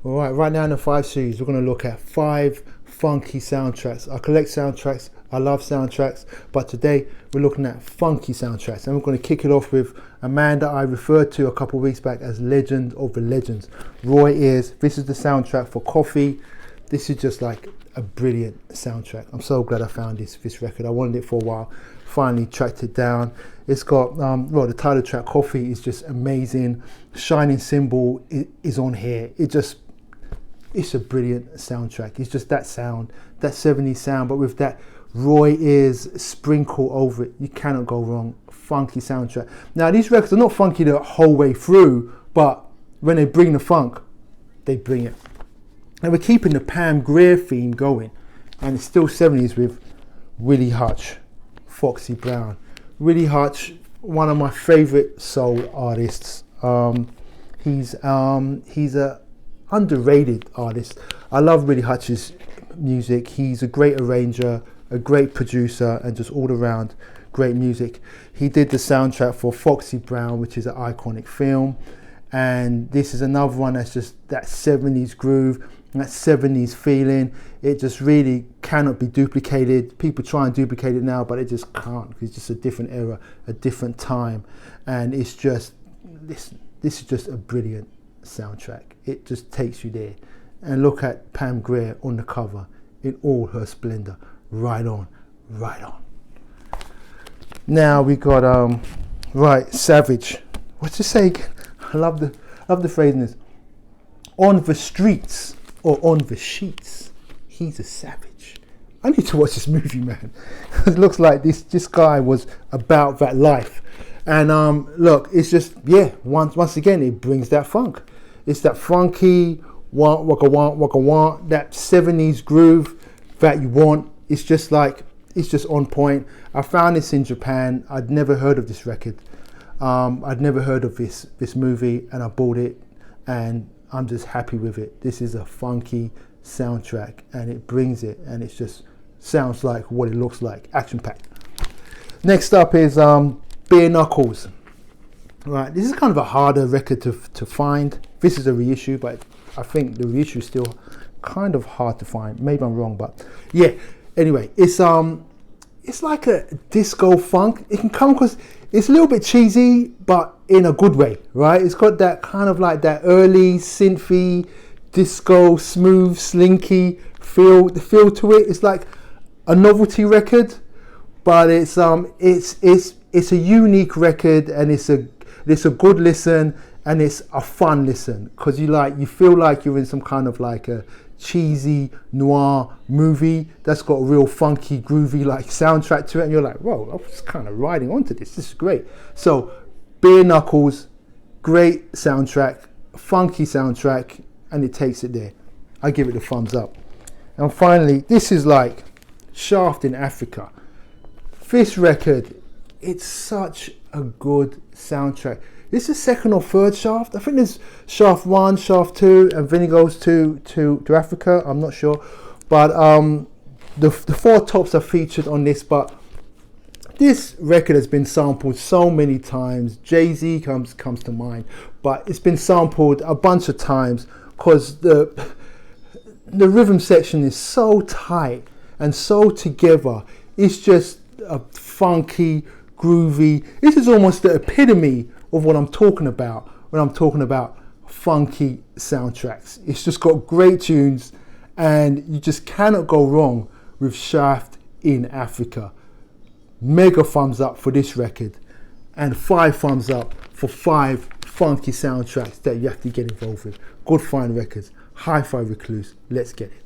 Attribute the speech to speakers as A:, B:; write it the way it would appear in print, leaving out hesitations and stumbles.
A: All right now in the 5 series, we're going to look at 5 funky soundtracks. I collect soundtracks, I love soundtracks, but today we're looking at funky soundtracks, and we're going to kick it off with a man that I referred to a couple of weeks back as Legend of the Legends, Roy Ayers. This is the soundtrack for Coffee. This is just like a brilliant soundtrack. I'm so glad I found this record. I wanted it for a while, finally tracked it down. It's got, the title track Coffee is just amazing. Shining Symbol is on here. It's a brilliant soundtrack. It's just that sound, that 70s sound, but with that Roy Ayers sprinkle over it. You cannot go wrong. Funky soundtrack. Now, these records are not funky the whole way through, but when they bring the funk, they bring it. And we're keeping the Pam Grier theme going, and it's still 70s with Willie Hutch, Foxy Brown. Willie Hutch, one of my favorite soul artists. He's a underrated artist. I love Willie Hutch's music. He's a great arranger, a great producer, and just all around great music. He did the soundtrack for Foxy Brown, which is an iconic film, and this is another one that's just that 70s groove, that 70s feeling. It just really cannot be duplicated. People try and duplicate it now, but it just can't. It's just a different era, a different time, and it's just this is just a brilliant soundtrack. It just takes you there. And look at Pam Grier on the cover in all her splendor. Right on. Now we got Savage. What's it say again? I love the phrasing is on the streets or on the sheets. He's a savage. I need to watch this movie, man. It looks like this guy was about that life. And look, it's just, once again, it brings that funk. It's that funky, waka want, that 70s groove that you want. It's just on point. I found this in Japan. I'd never heard of this record. I'd never heard of this movie, and I bought it, and I'm just happy with it. This is a funky soundtrack, and it brings it, and it just sounds like what it looks like, action-packed. Next up is Bare Knuckles. Right, this is kind of a harder record to find. This is a reissue, but I think the reissue is still kind of hard to find. Maybe I'm wrong, but yeah. Anyway, it's like a disco funk. It can come because it's a little bit cheesy, but in a good way, right? It's got that kind of like that early synthy, disco, smooth, slinky feel to it. It's like a novelty record, but it's a unique record, and it's a good listen, and it's a fun listen, because you feel like you're in some kind of like a cheesy noir movie that's got a real funky, groovy like soundtrack to it, and you're like, whoa, I was kind of riding onto this. This is great. So Bare Knuckles, great soundtrack, funky soundtrack, and it takes it there. I give it a thumbs up. And finally, this is like Shaft in Africa. This record, it's such a good soundtrack. This is second or third Shaft. I think there's Shaft 1, Shaft 2, and then he goes to Africa. I'm not sure. But the 4 tops are featured on this. But this record has been sampled so many times. Jay-Z comes to mind. But it's been sampled a bunch of times because the rhythm section is so tight and so together. It's just a funky, groovy. This is almost the epitome of what I'm talking about when I'm talking about funky soundtracks. It's just got great tunes, and you just cannot go wrong with Shaft in Africa. Mega thumbs up for this record, and 5 thumbs up for 5 funky soundtracks that you have to get involved with. Good fine records. Hi-Fi Recluse. Let's get it.